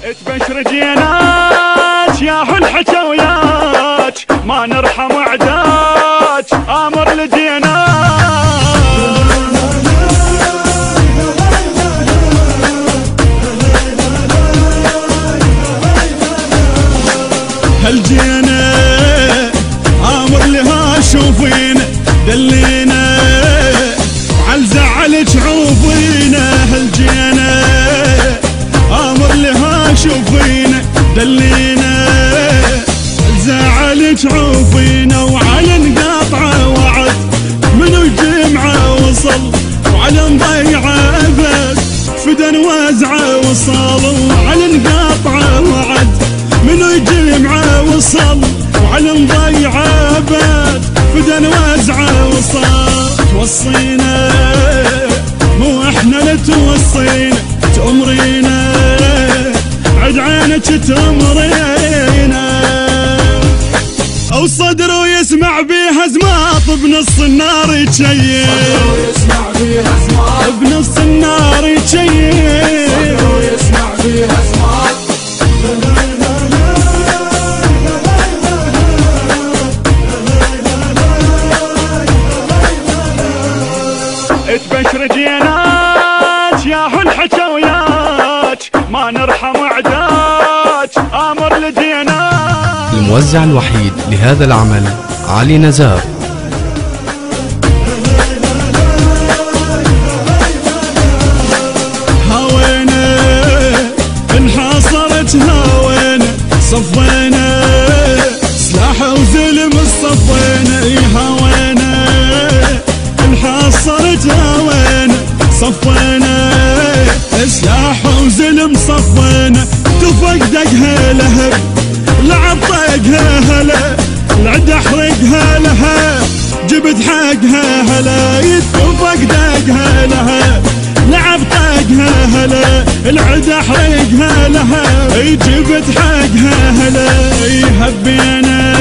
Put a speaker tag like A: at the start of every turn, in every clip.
A: تبشر جيناك يا حل حكاوياك ما نرحم عداك امر لديناك. هل جينا امر لها شوفينا دلينا وعلى زعلك عوفينا. هل جينا امر لها شوفينا دلينا زعلك عوفينا وعلى نقاطعه وعد منو الجمعه وصل وعلى نضيعه بس فدن وازعه وصل وعلى نقاطعه وعد منو الجمعه وصل وعلى نضيعه بس فدن وازعه وصل. توصينا مو احنا لا توصينا تأمرينا عد عينك تأمرينا او صدره يسمع بيها زماط بنص النار يتشيل بنص النار يتشيل
B: صدره يسمع بيها زماط
A: تبشر جيناك يا حل حكاوياك ما نرحم عداك امر لديناك.
C: الموزع الوحيد لهذا العمل علي نزار.
A: هاوينا انحاصرت هاوينا صفينا سلاح وزلم الصفينا. هاوينا انحاصرت هاوينا صفينا سلاح وزلم صفينا. تفقدقها لهب لعب طيقها هلا العد احرقها لها جبت حقها هلا يتفقدقها لها لعب طيقها هلا العد احرقها لها جبت حقها هلا. هبينا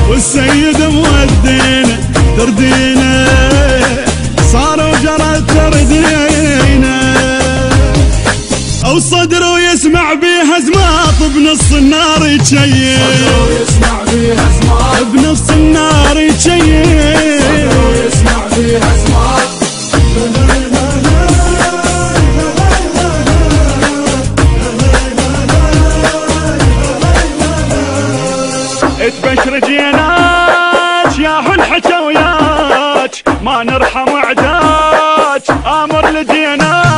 A: والسيد مودينا تردينا صار وجرت تردينا او صدره يسمع بيها زماط بنص النار يتشيل
B: صدره يسمع بيها زماط
A: بنص النار يتشيل
B: صدره يسمع بيها زماط
A: تبشر جيناك يا حل حكاوياك ما نرحم عداك امر لديناك.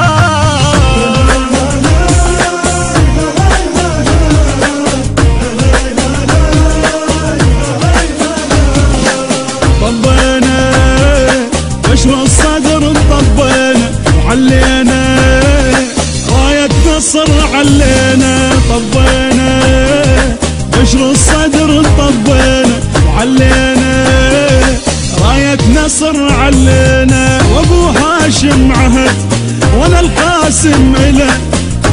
A: طبينا بشر الصدر طبينا وعلينا راية نصر علينا. طبينا بشر الصدر طبينا وعلينا راية نصر علينا. وابو هاشم عهد وانا القاسم اله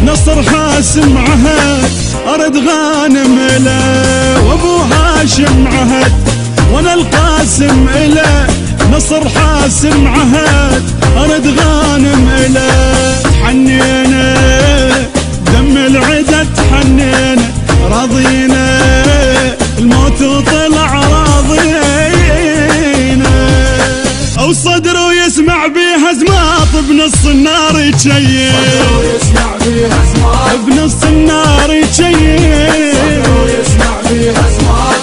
A: نصر حاسم عهد ارد غانم اله. وابو هاشم عهد وانا القاسم اله نصر حاسم عهد ارد غانم اله. تحنينا دم العدا تحنينا راضينا الموت وطلع راضينا او صدره يسمع بيها زماط بنص النار يتشيل
B: صدره يسمع بيها زماط
A: بنص النار يتشيل
B: صدره يسمع بيها زماط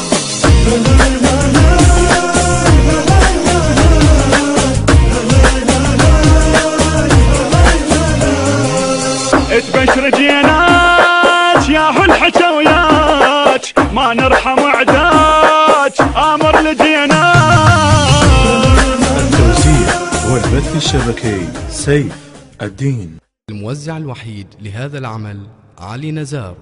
A: تبشر جيناك يا حل حكاوياك ما نرحم عداك امر لديناك.
D: التوزيع والبث الشبكي سيف الدين.
C: الموزع الوحيد لهذا العمل علي نزار.